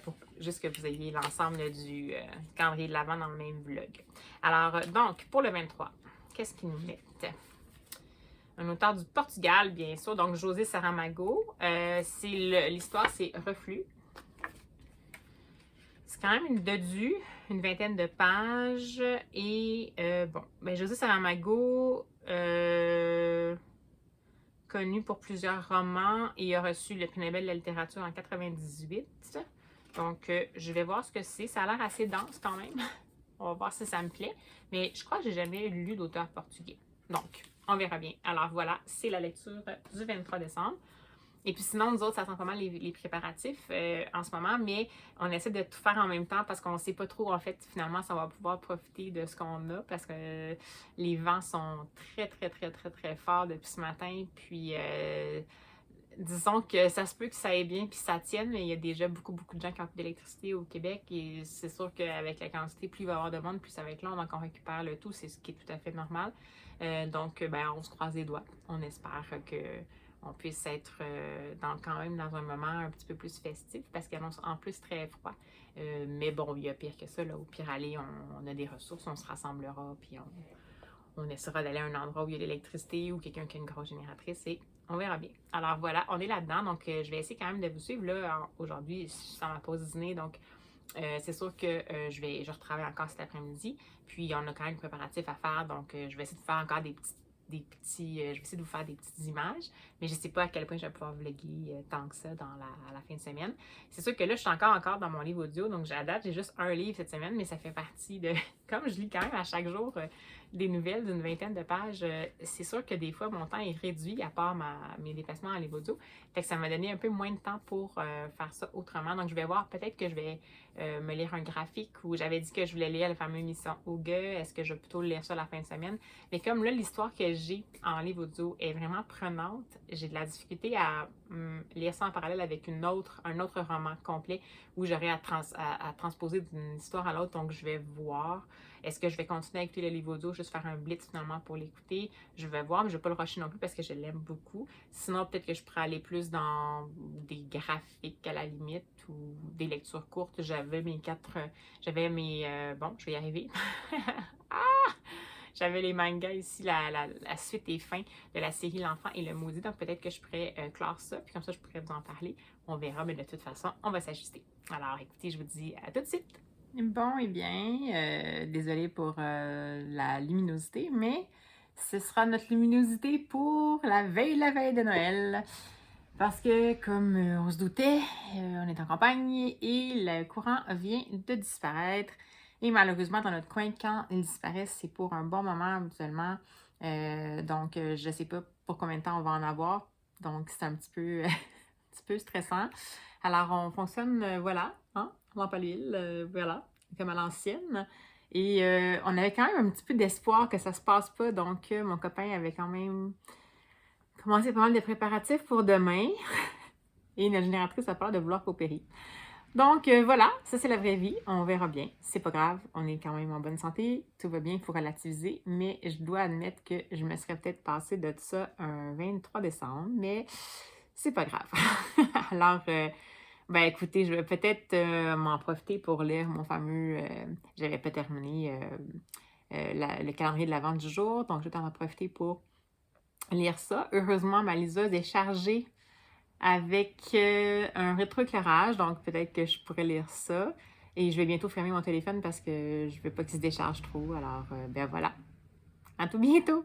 pour juste que vous ayez l'ensemble du calendrier de l'Avent dans le même vlog. Alors, donc, pour le 23, qu'est-ce qu'ils nous mettent? Un auteur du Portugal, bien sûr, donc José Saramago. L'histoire, c'est Reflux. C'est quand même une dodu, une vingtaine de pages. Et bon, ben José Saramago, connu pour plusieurs romans et a reçu le prix Nobel de la littérature en 98. Donc, je vais voir ce que c'est. Ça a l'air assez dense quand même. On va voir si ça me plaît. Mais je crois que j'ai jamais lu d'auteur portugais. Donc, on verra bien. Alors voilà, c'est la lecture du 23 décembre. Et puis sinon, nous autres, ça sent pas mal les préparatifs en ce moment, mais on essaie de tout faire en même temps parce qu'on ne sait pas trop, en fait, finalement, si on va pouvoir profiter de ce qu'on a parce que les vents sont très, très, très, très, très forts depuis ce matin. Puis, disons que ça se peut que ça aille bien puis ça tienne, mais il y a déjà beaucoup, beaucoup de gens qui ont plus d'électricité au Québec et c'est sûr qu'avec la quantité, plus il va y avoir de monde, plus ça va être long avant qu'on récupère le tout, c'est ce qui est tout à fait normal. Donc, ben, on se croise les doigts. On espère qu'on puisse être quand même dans un moment un petit peu plus festif parce qu'il annonce en plus très froid. Mais bon, il y a pire que ça. Là. Au pire aller, on a des ressources, on se rassemblera, puis on essaiera d'aller à un endroit où il y a de l'électricité ou quelqu'un qui a une grosse génératrice et on verra bien. Alors voilà, on est là-dedans. Donc, je vais essayer quand même de vous suivre. Là, aujourd'hui, sans ma pause dîner, donc c'est sûr que je retravaille encore cet après-midi. Puis, on a quand même des préparatifs à faire. Donc, je vais essayer de faire encore je vais essayer de vous faire des petites images, mais je ne sais pas à quel point je vais pouvoir vlogger tant que ça à la fin de semaine. C'est sûr que là, je suis encore dans mon livre audio, donc à date, j'ai juste un livre cette semaine, mais ça fait partie de, comme je lis quand même à chaque jour des nouvelles d'une vingtaine de pages, c'est sûr que des fois, mon temps est réduit à part mes déplacements en livre audio. Fait que ça m'a donné un peu moins de temps pour faire ça autrement. Donc, je vais voir, peut-être que je vais me lire un graphique où j'avais dit que je voulais lire la fameuse émission Auge. Est-ce que je vais plutôt lire ça la fin de semaine? Mais comme là, l'histoire que j'ai en livre audio est vraiment prenante, j'ai de la difficulté à lire ça en parallèle avec un autre roman complet où j'aurais à transposer d'une histoire à l'autre. Donc, je vais voir. Est-ce que je vais continuer à écouter le livre audio, juste faire un blitz finalement pour l'écouter? Je vais voir, mais je ne vais pas le rusher non plus parce que je l'aime beaucoup. Sinon, peut-être que je pourrais aller plus dans des graphiques à la limite ou des lectures courtes. Bon, je vais y arriver. j'avais les mangas ici, la suite et fin de la série L'Enfant et le Maudit. Donc peut-être que je pourrais clore ça, puis comme ça je pourrais vous en parler. On verra, mais de toute façon, on va s'ajuster. Alors écoutez, je vous dis à tout de suite. Bon, eh bien, désolée pour la luminosité, mais ce sera notre luminosité pour la veille de Noël. Parce que, comme on se doutait, on est en campagne et le courant vient de disparaître. Et malheureusement, dans notre coin, quand il disparaît, c'est pour un bon moment habituellement. Donc, je ne sais pas pour combien de temps on va en avoir. Donc, c'est un petit peu, un petit peu stressant. Alors, on fonctionne, voilà, hein, lampe à l'huile, voilà, comme à l'ancienne. Et on avait quand même un petit peu d'espoir que ça se passe pas. Donc, mon copain avait quand même commencé pas mal de préparatifs pour demain. Et notre génératrice a peur de vouloir coopérer. Donc, voilà, ça c'est la vraie vie. On verra bien. C'est pas grave, on est quand même en bonne santé. Tout va bien, il faut relativiser. Mais je dois admettre que je me serais peut-être passée de ça un 23 décembre. Mais c'est pas grave. Alors, ben écoutez, je vais peut-être m'en profiter pour lire mon fameux... j'avais pas terminé le calendrier de la vente du jour. Donc, je vais en profiter pour lire ça. Heureusement, ma liseuse est chargée avec un rétroéclairage, donc peut-être que je pourrais lire ça. Et je vais bientôt fermer mon téléphone parce que je ne veux pas qu'il se décharge trop. Alors, ben voilà. À tout bientôt!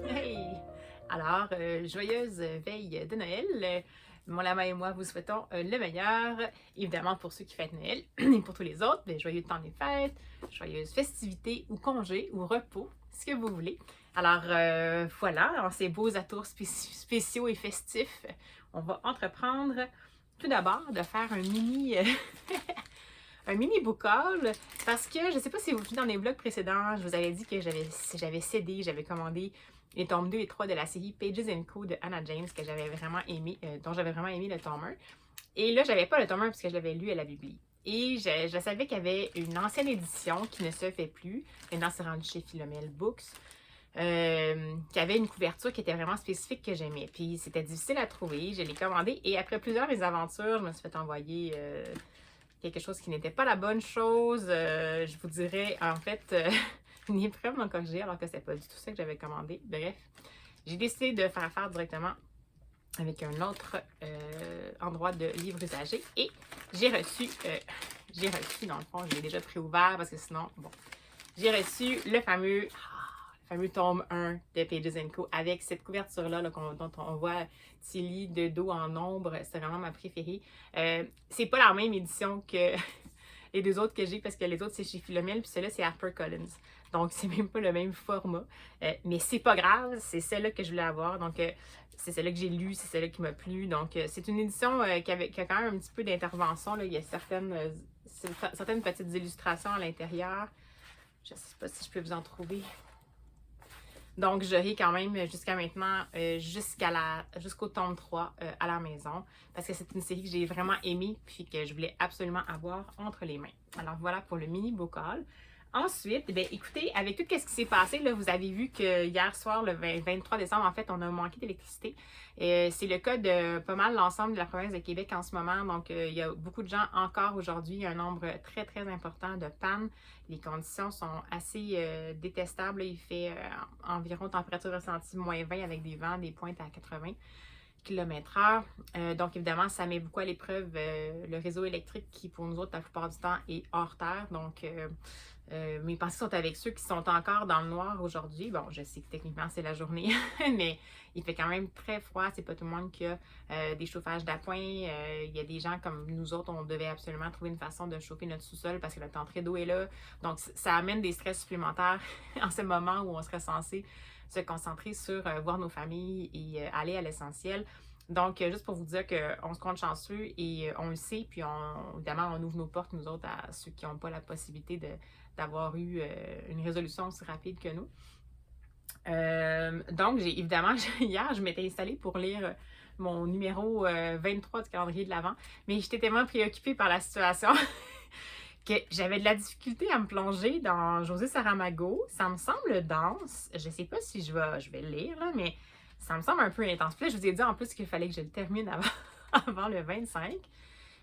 Hey! Alors, joyeuse veille de Noël. Mon lama et moi vous souhaitons le meilleur. Évidemment, pour ceux qui fêtent Noël et pour tous les autres, bien, joyeux temps des fêtes, joyeuses festivités ou congés ou repos, ce que vous voulez. Alors, voilà, en ces beaux atours spéciaux et festifs, on va entreprendre tout d'abord de faire un mini... un mini book haul parce que je ne sais pas si vous venez dans les vlogs précédents, je vous avais dit que j'avais commandé les tomes 2 et 3 de la série Pages & Co de Hannah James que j'avais vraiment aimé, dont j'avais vraiment aimé le tome 1. Et là, j'avais pas le tome 1 parce que je l'avais lu à la Bibli. Et je savais qu'il y avait une ancienne édition qui ne se fait plus. Maintenant, c'est rendu chez Philomel Books. Qui avait une couverture qui était vraiment spécifique que j'aimais. Puis c'était difficile à trouver. Je l'ai commandé et après plusieurs mésaventures, je me suis fait envoyer quelque chose qui n'était pas la bonne chose. Je vous dirais, en fait, une épreuve m'a corrigé alors que c'était pas du tout ça que j'avais commandé. Bref, j'ai décidé de faire affaire directement avec un autre endroit de livres usagés et j'ai reçu, dans le fond, je l'ai déjà préouvert parce que sinon, bon, j'ai reçu le fameux tome 1 de Pages & Co avec cette couverture-là dont on voit Tilly de dos en ombre. C'est vraiment ma préférée. C'est pas la même édition que les deux autres que j'ai parce que les autres, c'est chez Philomel puis celle-là, c'est HarperCollins. Donc, c'est même pas le même format. Mais c'est pas grave, c'est celle-là que je voulais avoir. Donc, c'est celle-là que j'ai lue, c'est celle-là qui m'a plu. Donc, c'est une édition qui a quand même un petit peu d'intervention. Il y a certaines petites illustrations à l'intérieur. Je sais pas si je peux vous en trouver. Donc, j'aurai quand même jusqu'à maintenant, jusqu'au tome 3 à la maison. Parce que c'est une série que j'ai vraiment aimée puis que je voulais absolument avoir entre les mains. Alors, voilà pour le mini book haul. Ensuite, bien, écoutez, avec tout ce qui s'est passé, là, vous avez vu que hier soir, le 23 décembre, en fait, on a manqué d'électricité. C'est le cas de pas mal l'ensemble de la province de Québec en ce moment. Donc, il y a beaucoup de gens encore aujourd'hui. Il y a un nombre très, très important de pannes. Les conditions sont assez détestables. Il fait environ température ressentie -20 avec des vents, des pointes à 80 km/h. Donc, évidemment, ça met beaucoup à l'épreuve le réseau électrique qui, pour nous autres, la plupart du temps, est hors terre. Donc, mes pensées sont avec ceux qui sont encore dans le noir aujourd'hui. Bon, je sais que techniquement, c'est la journée, mais il fait quand même très froid. C'est pas tout le monde qui a des chauffages d'appoint. Il y a des gens comme nous autres, on devait absolument trouver une façon de chauffer notre sous-sol parce que notre entrée d'eau est là. Donc, ça amène des stress supplémentaires en ce moment où on serait censé se concentrer sur voir nos familles et aller à l'essentiel. Donc, juste pour vous dire qu'on se compte chanceux et on le sait, puis évidemment, on ouvre nos portes, nous autres, à ceux qui n'ont pas la possibilité d'avoir eu une résolution aussi rapide que nous. Donc, évidemment, hier, je m'étais installée pour lire mon numéro 23 du calendrier de l'Avent, mais j'étais tellement préoccupée par la situation que j'avais de la difficulté à me plonger dans José Saramago. Ça me semble dense. Je sais pas si je vais le lire, là, mais ça me semble un peu intense. Puis là, je vous ai dit en plus qu'il fallait que je le termine avant, avant le 25.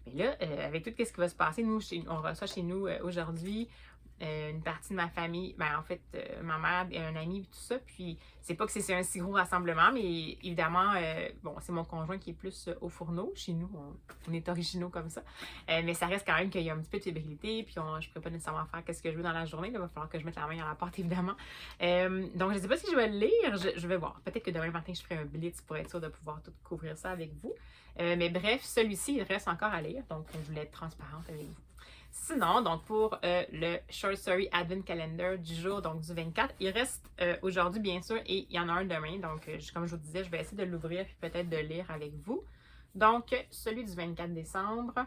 Mais là, avec tout ce qui va se passer, nous, on reçoit chez nous aujourd'hui une partie de ma famille, ben en fait, ma mère et un ami, tout ça. Puis, c'est pas que c'est un si gros rassemblement, mais évidemment, bon, c'est mon conjoint qui est plus au fourneau. Chez nous, on est originaux comme ça. Mais ça reste quand même qu'il y a un petit peu de fébrilité, puis je ne pourrais pas nécessairement faire ce que je veux dans la journée. Il va falloir que je mette la main à la porte, évidemment. Donc, je ne sais pas si je vais le lire. Je vais voir. Peut-être que demain matin, je ferai un blitz pour être sûre de pouvoir tout couvrir ça avec vous. Mais bref, celui-ci, il reste encore à lire. Donc, je voulais être transparente avec vous. Sinon, donc pour le Short Story Advent Calendar du jour, donc du 24, il reste aujourd'hui bien sûr et il y en a un demain. Donc, comme je vous disais, je vais essayer de l'ouvrir puis peut-être de lire avec vous. Donc, celui du 24 décembre.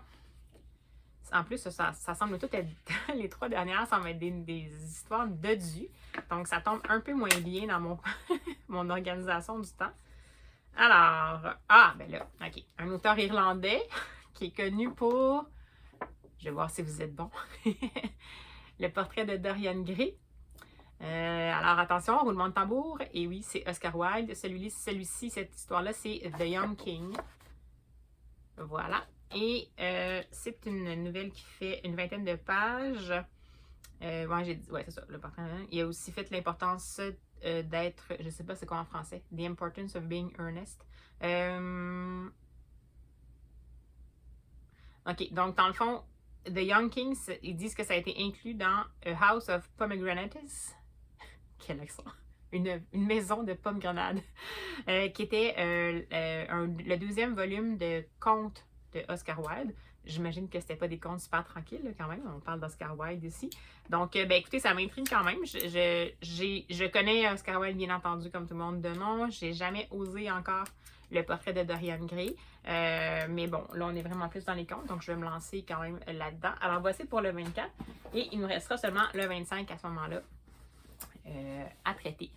En plus, ça semble tout être, les 3 dernières semblent être des histoires de Dieu. Donc, ça tombe un peu moins bien dans mon organisation du temps. Alors, ben là, OK. Un auteur irlandais qui est connu pour... Je vais voir si vous êtes bon. Le portrait de Dorian Gray. Alors attention, roulement de tambour. Et oui, c'est Oscar Wilde. Celui-ci, cette histoire-là, c'est The Young King. Voilà. Et c'est une nouvelle qui fait une vingtaine de pages. Ouais, c'est ça, le portrait. Il a aussi fait l'importance d'être, je ne sais pas c'est quoi en français, The Importance of Being Earnest. OK, donc dans le fond, The Young Kings, ils disent que ça a été inclus dans A House of Pomegranates. Quel accent! Une maison de pomegranates, qui était le deuxième volume de contes de Oscar Wilde. J'imagine que c'était pas des contes super tranquilles, là, quand même. On parle d'Oscar Wilde ici. Donc, ben écoutez, ça m'intrigue quand même. Je connais Oscar Wilde, bien entendu, comme tout le monde de nom. J'ai jamais osé encore le portrait de Dorian Gray. Mais bon, là, on est vraiment plus dans les contes, donc je vais me lancer quand même là-dedans. Alors, voici pour le 24. Et il nous restera seulement le 25 à ce moment-là à traiter.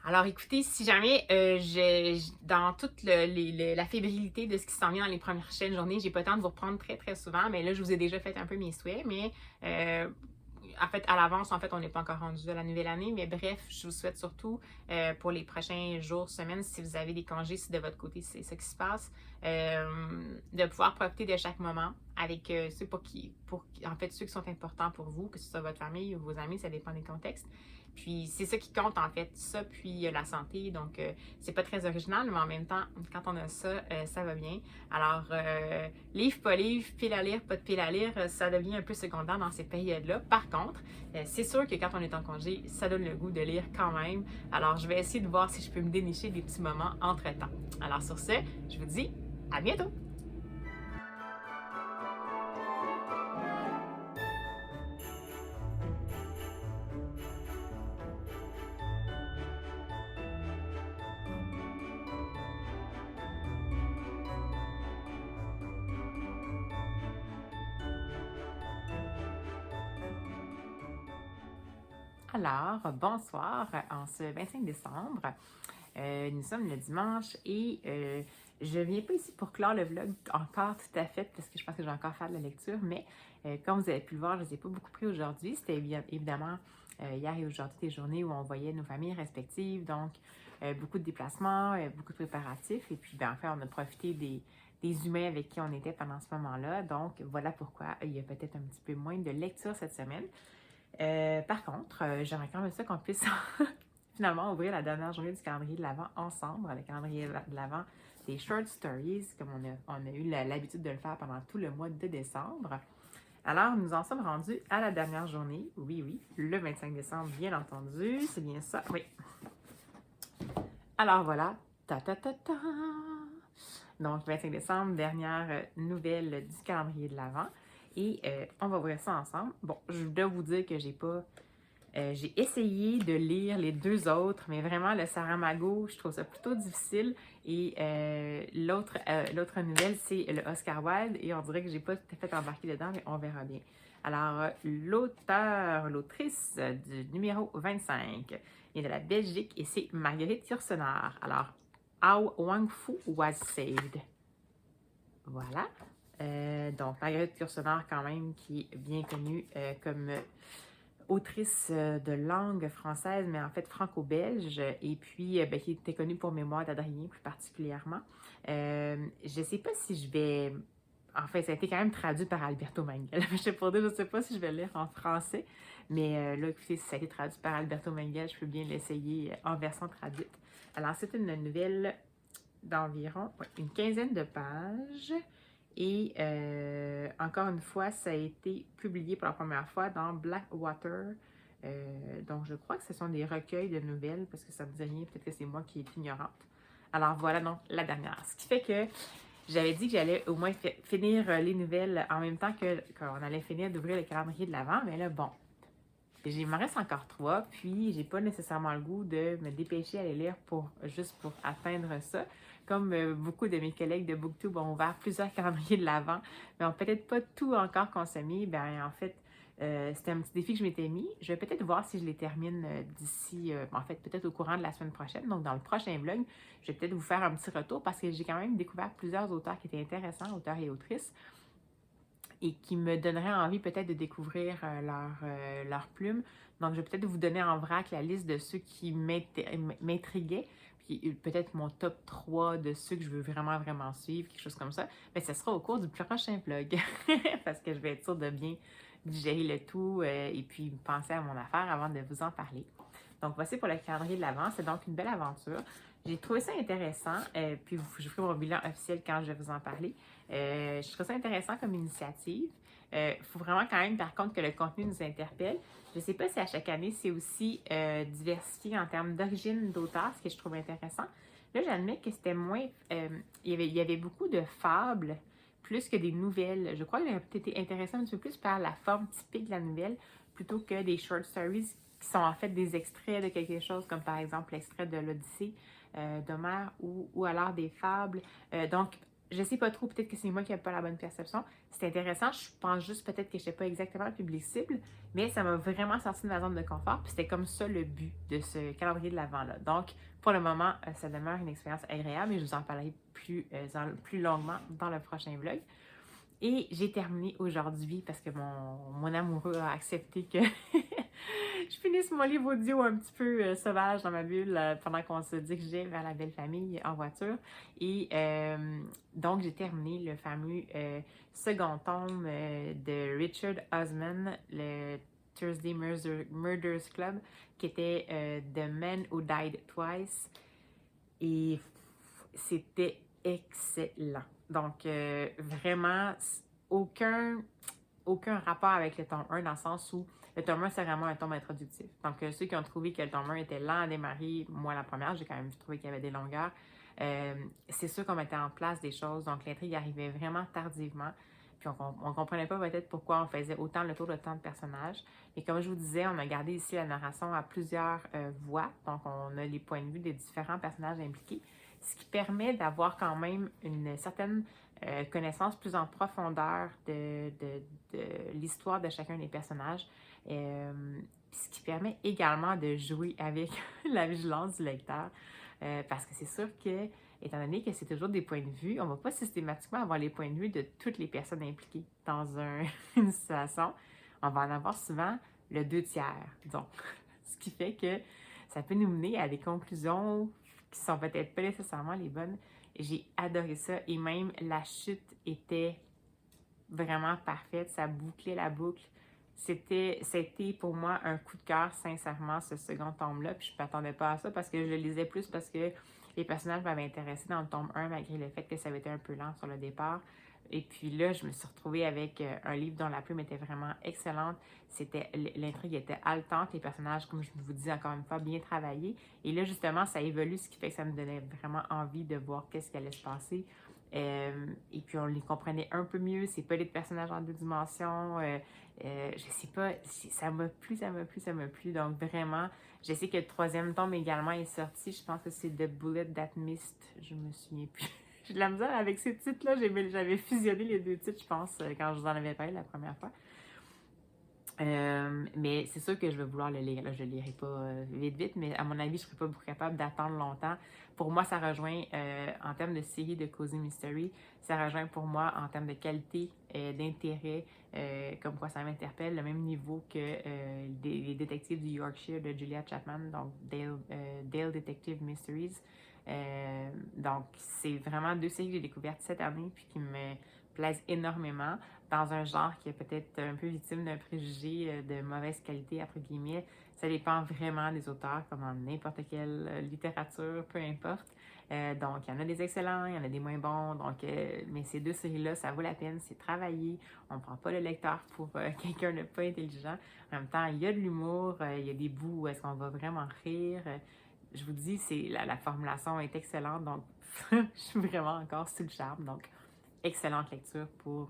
Alors, écoutez, si jamais dans toute la fébrilité de ce qui s'en vient dans les prochaines journées, j'ai pas le temps de vous reprendre très, très souvent, mais là, je vous ai déjà fait un peu mes souhaits, mais en fait, à l'avance, en fait, on n'est pas encore rendu à la nouvelle année, mais bref, je vous souhaite surtout pour les prochains jours, semaines, si vous avez des congés, si de votre côté, c'est ça qui se passe, de pouvoir profiter de chaque moment avec ceux en fait, ceux qui sont importants pour vous, que ce soit votre famille ou vos amis, ça dépend des contextes. Puis c'est ça qui compte en fait, ça puis la santé. Donc c'est pas très original, mais en même temps, quand on a ça, ça va bien. Alors, livre, pas livre, pile à lire, pas de pile à lire, ça devient un peu secondaire dans ces périodes-là. Par contre, c'est sûr que quand on est en congé, ça donne le goût de lire quand même. Alors, je vais essayer de voir si je peux me dénicher des petits moments entre-temps. Alors sur ce, je vous dis à bientôt! Alors, bonsoir en ce 25 décembre. Nous sommes le dimanche et je ne viens pas ici pour clore le vlog encore tout à fait parce que je pense que je vais encore faire de la lecture, mais comme vous avez pu le voir, je ne les ai pas beaucoup pris aujourd'hui. C'était évidemment hier et aujourd'hui des journées où on voyait nos familles respectives, donc beaucoup de déplacements, beaucoup de préparatifs et puis en fait, on a profité des humains avec qui on était pendant ce moment-là. Donc, voilà pourquoi il y a peut-être un petit peu moins de lecture cette semaine. Par contre, j'aimerais quand même ça qu'on puisse finalement ouvrir la dernière journée du calendrier de l'Avent ensemble, le calendrier de l'Avent des Short Stories, comme on a eu l'habitude de le faire pendant tout le mois de décembre. Alors, nous en sommes rendus à la dernière journée. Oui, le 25 décembre, bien entendu. C'est bien ça, oui. Alors voilà, Donc, 25 décembre, dernière nouvelle du calendrier de l'Avent. Et on va ouvrir ça ensemble. Bon, je dois vous dire que j'ai pas J'ai essayé de lire les deux autres, mais vraiment, le Saramago, je trouve ça plutôt difficile. Et l'autre nouvelle, c'est le Oscar Wilde, et on dirait que j'ai pas tout à fait embarqué dedans, mais on verra bien. Alors, l'autrice du numéro 25 est de la Belgique, et c'est Marguerite Yourcenar. Alors, How Wang Fu Was Saved. Voilà. Donc, Marguerite Yourcenar, quand même, qui est bien connue comme autrice de langue française, mais en fait franco-belge, et puis ben, qui était connue pour Mémoire d'Adrien plus particulièrement. Je ne sais pas si je vais... En fait, ça a été quand même traduit par Alberto Manguel. Je ne sais pas si je vais le lire en français, mais là, écoutez, si ça a été traduit par Alberto Manguel, je peux bien l'essayer en version traduite. Alors, c'est une nouvelle d'environ une quinzaine de pages. Et encore une fois, ça a été publié pour la première fois dans Blackwater. Donc, je crois que ce sont des recueils de nouvelles, parce que ça me dit rien, peut-être que c'est moi qui est ignorante. Alors, voilà donc la dernière. Ce qui fait que j'avais dit que j'allais au moins finir les nouvelles en même temps qu'on allait finir d'ouvrir le calendrier de l'Avent, mais là, bon, il m'en reste encore 3, puis j'ai pas nécessairement le goût de me dépêcher à les lire juste pour atteindre ça. Comme beaucoup de mes collègues de BookTube ont ouvert plusieurs calendriers de l'Avent, mais n'ont peut-être pas tout encore consommé, ben en fait, c'était un petit défi que je m'étais mis. Je vais peut-être voir si je les termine d'ici, en fait, peut-être au courant de la semaine prochaine. Donc, dans le prochain vlog, je vais peut-être vous faire un petit retour parce que j'ai quand même découvert plusieurs auteurs qui étaient intéressants, auteurs et autrices, et qui me donneraient envie peut-être de découvrir leur plume. Donc, je vais peut-être vous donner en vrac la liste de ceux qui m'intriguaient, puis peut-être mon top 3 de ceux que je veux vraiment, vraiment suivre, quelque chose comme ça. Mais ce sera au cours du prochain vlog, parce que je vais être sûre de bien digérer le tout et puis penser à mon affaire avant de vous en parler. Donc, voici pour le calendrier de l'Avent. C'est donc une belle aventure. J'ai trouvé ça intéressant, puis je ferai mon bilan officiel quand je vais vous en parler. Je trouve ça intéressant comme initiative. Il faut vraiment quand même, par contre, que le contenu nous interpelle. Je ne sais pas si à chaque année, c'est aussi diversifié en termes d'origine d'auteur, ce que je trouve intéressant. Là, j'admets que c'était moins... il y avait beaucoup de fables plus que des nouvelles. Je crois que j'aurais peut-être été intéressant un petit peu plus par la forme typique de la nouvelle plutôt que des short stories qui sont en fait des extraits de quelque chose, comme par exemple l'extrait de l'Odyssée d'Homère ou alors des fables. Donc, je sais pas trop, peut-être que c'est moi qui n'ai pas la bonne perception. C'est intéressant, je pense juste peut-être que je n'étais pas exactement le public cible, mais ça m'a vraiment sorti de ma zone de confort, puis c'était comme ça le but de ce calendrier de l'Avent-là. Donc, pour le moment, ça demeure une expérience agréable et je vous en parlerai plus longuement dans le prochain vlog. Et j'ai terminé aujourd'hui parce que mon amoureux a accepté que je finisse mon livre audio un petit peu sauvage dans ma bulle pendant qu'on se dirigeait vers la belle famille en voiture. Et donc, j'ai terminé le fameux second tome de Richard Osman, le Thursday Murders Club, qui était The Man Who Died Twice. Et c'était excellent. Donc, vraiment, aucun rapport avec le tome 1 dans le sens où le tome 1, c'est vraiment un tome introductif. Donc, ceux qui ont trouvé que le tome 1 était lent à démarrer, moi, la première, j'ai quand même trouvé qu'il y avait des longueurs. C'est sûr qu'on mettait en place des choses. Donc, l'intrigue arrivait vraiment tardivement. Puis, on ne comprenait pas peut-être pourquoi on faisait autant le tour de tant de personnages. Et comme je vous disais, on a gardé ici la narration à plusieurs voix. Donc, on a les points de vue des différents personnages impliqués. Ce qui permet d'avoir quand même une certaine connaissance plus en profondeur de l'histoire de chacun des personnages. Ce qui permet également de jouer avec la vigilance du lecteur. Parce que c'est sûr que, étant donné que c'est toujours des points de vue, on ne va pas systématiquement avoir les points de vue de toutes les personnes impliquées dans une situation. On va en avoir souvent le 2/3, disons. Ce qui fait que ça peut nous mener à des conclusions qui sont peut-être pas nécessairement les bonnes. J'ai adoré ça et même la chute était vraiment parfaite. Ça bouclait la boucle. C'était pour moi un coup de cœur, sincèrement, ce second tome-là. Puis je ne m'attendais pas à ça parce que je le lisais plus parce que les personnages m'avaient intéressé dans le tome 1 malgré le fait que ça avait été un peu lent sur le départ. Et puis là, je me suis retrouvée avec un livre dont la plume était vraiment excellente. L'intrigue était haletante, les personnages, comme je vous dis encore une fois, bien travaillés. Et là, justement, ça évolue, ce qui fait que ça me donnait vraiment envie de voir qu'est-ce qui allait se passer. Et puis on les comprenait un peu mieux. C'est pas des personnages en deux dimensions. Je sais pas, ça m'a plu, ça m'a plu, ça m'a plu. Donc vraiment, je sais que le troisième tome également est sorti. Je pense que c'est The Bullet That Missed. Je me souviens plus. J'ai de la misère avec ces titres-là. J'avais fusionné les deux titres, je pense, quand je vous en avais parlé la première fois. Mais c'est sûr que je vais vouloir le lire. Là, je ne le lirai pas vite, mais à mon avis, je ne serais pas beaucoup capable d'attendre longtemps. Pour moi, ça rejoint, en termes de série de Cozy Mystery, ça rejoint pour moi en termes de qualité, d'intérêt, comme quoi ça m'interpelle, le même niveau que les détectives du Yorkshire de Julia Chapman, donc Dale Detective Mysteries. Donc, c'est vraiment deux séries que j'ai découvertes cette année puis qui me plaisent énormément dans un genre qui est peut-être un peu victime d'un préjugé de mauvaise qualité, entre guillemets. Ça dépend vraiment des auteurs, comme dans n'importe quelle littérature, peu importe. Donc, il y en a des excellents, il y en a des moins bons. Donc, mais ces deux séries-là, ça vaut la peine, c'est travaillé. On ne prend pas le lecteur pour quelqu'un de pas intelligent. En même temps, il y a de l'humour, il y a des bouts où est-ce qu'on va vraiment rire. Je vous dis, la formulation est excellente, donc je suis vraiment encore sous le charme. Donc, excellente lecture pour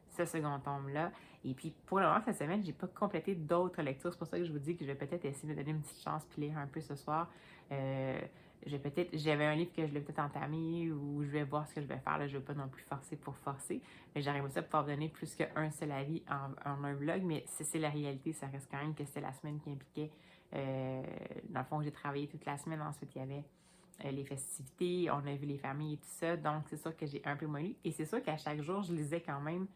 ce second tome-là. Et puis, pour le moment, cette semaine, j'ai pas complété d'autres lectures. C'est pour ça que je vous dis que je vais peut-être essayer de me donner une petite chance puis lire un peu ce soir. J'avais un livre que je l'ai peut-être entamé ou je vais voir ce que je vais faire. Là, je ne vais pas non plus forcer pour forcer. Mais j'arrive ça pouvoir donner plus qu'un seul avis en un vlog. Mais c'est la réalité. Ça reste quand même que c'était la semaine qui impliquait. Dans le fond, j'ai travaillé toute la semaine. Ensuite, il y avait les festivités, on a vu les familles et tout ça. Donc, c'est sûr que j'ai un peu moins lu. Et c'est sûr qu'à chaque jour, je lisais quand même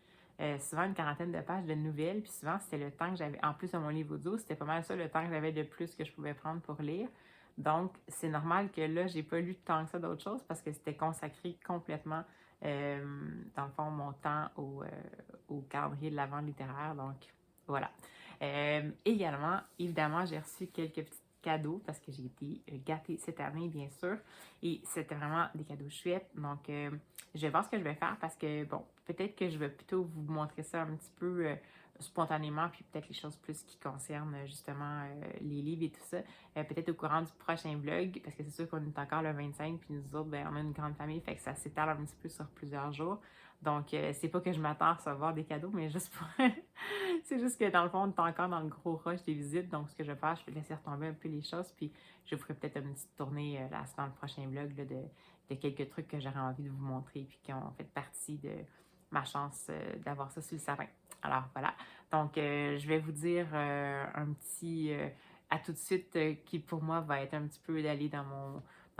souvent une quarantaine de pages de nouvelles. Puis souvent, c'était le temps que j'avais, en plus de mon livre audio, c'était pas mal ça le temps que j'avais de plus que je pouvais prendre pour lire. Donc, c'est normal que là, j'ai pas lu tant que ça d'autres choses parce que c'était consacré complètement, dans le fond, mon temps au calendrier de l'Avent littéraire. Donc, voilà. Également, évidemment, j'ai reçu quelques petits cadeaux parce que j'ai été gâtée cette année, bien sûr. Et c'était vraiment des cadeaux chouettes. Donc, je vais voir ce que je vais faire parce que, bon, peut-être que je vais plutôt vous montrer ça un petit peu spontanément, puis peut-être les choses plus qui concernent justement les livres et tout ça. Peut-être au courant du prochain vlog, parce que c'est sûr qu'on est encore le 25, puis nous autres, ben, on a une grande famille, fait que ça s'étale un petit peu sur plusieurs jours. Donc, c'est pas que je m'attends à recevoir des cadeaux, mais juste pour... c'est juste que dans le fond, on est encore dans le gros rush des visites. Donc, ce que je vais faire, je vais laisser retomber un peu les choses. Puis, je vous ferai peut-être une petite tournée là, dans le prochain vlog là, de quelques trucs que j'aurais envie de vous montrer. Puis, qui ont fait partie de ma chance d'avoir ça sur le sapin. Alors, voilà. Donc, je vais vous dire un petit à tout de suite qui, pour moi, va être un petit peu d'aller dans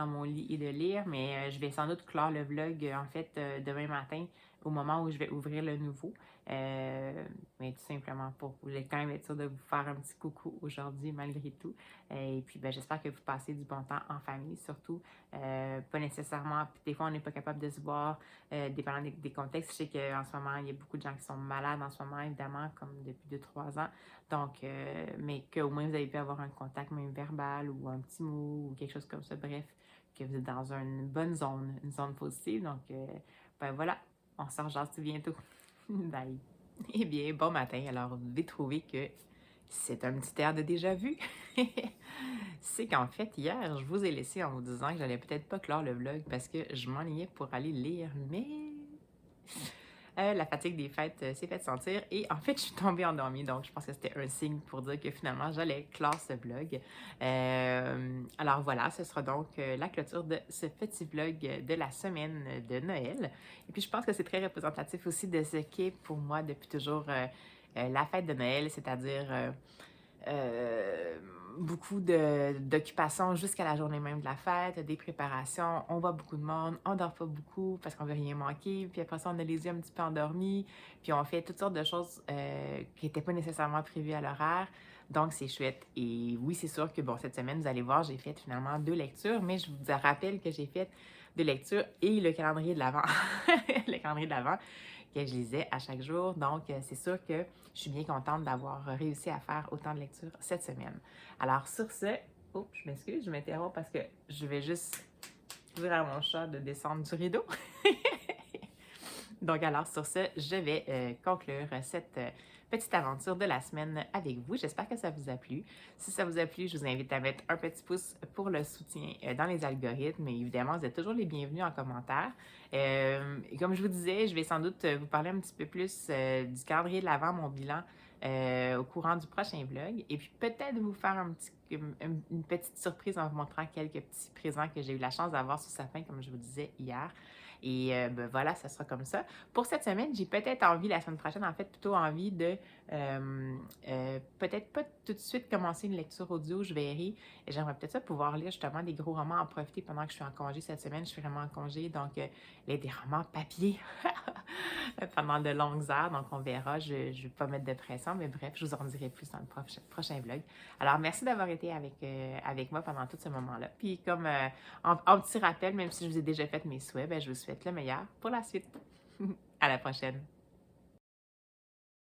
mon lit et de lire. Mais je vais sans doute clore le vlog, en fait, demain matin au moment où je vais ouvrir le nouveau. Mais tout simplement pour vous, j'ai quand même être sûre de vous faire un petit coucou aujourd'hui malgré tout. Et puis ben, j'espère que vous passez du bon temps en famille surtout. Pas nécessairement, puis des fois on n'est pas capable de se voir, dépendant des contextes. Je sais qu'en ce moment il y a beaucoup de gens qui sont malades en ce moment évidemment, comme depuis 2-3 ans. Donc, mais qu'au moins vous avez pu avoir un contact même verbal ou un petit mot ou quelque chose comme ça. Bref, que vous êtes dans une bonne zone, une zone positive. Donc, ben voilà, on se rejoint bientôt. Bye. Eh bien, bon matin. Alors, vous devez trouver que c'est un petit air de déjà-vu. C'est qu'en fait, hier, je vous ai laissé en vous disant que j'allais peut-être pas clore le vlog parce que je m'ennuyais pour aller lire, mais la fatigue des fêtes s'est fait sentir et en fait, je suis tombée endormie. Donc, je pense que c'était un signe pour dire que finalement, j'allais clore ce vlog. Alors voilà, ce sera donc la clôture de ce petit vlog de la semaine de Noël. Et puis, je pense que c'est très représentatif aussi de ce qu'est pour moi depuis toujours la fête de Noël, c'est-à-dire beaucoup d'occupations jusqu'à la journée même de la fête, des préparations, on voit beaucoup de monde, on dort pas beaucoup parce qu'on veut rien manquer, puis après ça, on a les yeux un petit peu endormis, puis on fait toutes sortes de choses qui n'étaient pas nécessairement prévues à l'horaire. Donc, c'est chouette. Et oui, c'est sûr que, bon, cette semaine, vous allez voir, j'ai fait finalement 2 lectures, mais je vous rappelle que j'ai fait 2 lectures et le calendrier de l'Avent. Le calendrier de l'Avent que je lisais à chaque jour. Donc, c'est sûr que je suis bien contente d'avoir réussi à faire autant de lectures cette semaine. Alors, sur ce, oh, je m'excuse, je m'interromps parce que je vais juste dire à mon chat de descendre du rideau. Donc, alors, sur ce, je vais conclure cette petite aventure de la semaine avec vous. J'espère que ça vous a plu. Si ça vous a plu, je vous invite à mettre un petit pouce pour le soutien dans les algorithmes. Et évidemment, vous êtes toujours les bienvenus en commentaire. Et comme je vous disais, je vais sans doute vous parler un petit peu plus du calendrier de l'Avent, mon bilan, au courant du prochain vlog. Et puis peut-être vous faire une petite surprise en vous montrant quelques petits présents que j'ai eu la chance d'avoir sur sapin, comme je vous disais hier. Et ben voilà, ça sera comme ça. Pour cette semaine, j'ai peut-être envie, la semaine prochaine, en fait, plutôt envie de peut-être pas tout de suite commencer une lecture audio, je verrai. J'aimerais peut-être ça pouvoir lire justement des gros romans, en profiter pendant que je suis en congé cette semaine. Je suis vraiment en congé, donc lire des romans papier pendant de longues heures. Donc on verra, je ne vais pas mettre de pression, mais bref, je vous en dirai plus dans le prochain vlog. Alors merci d'avoir été avec moi pendant tout ce moment-là. Puis comme en petit rappel, même si je vous ai déjà fait mes souhaits, ben, je vous souhaite le meilleur pour la suite. À la prochaine!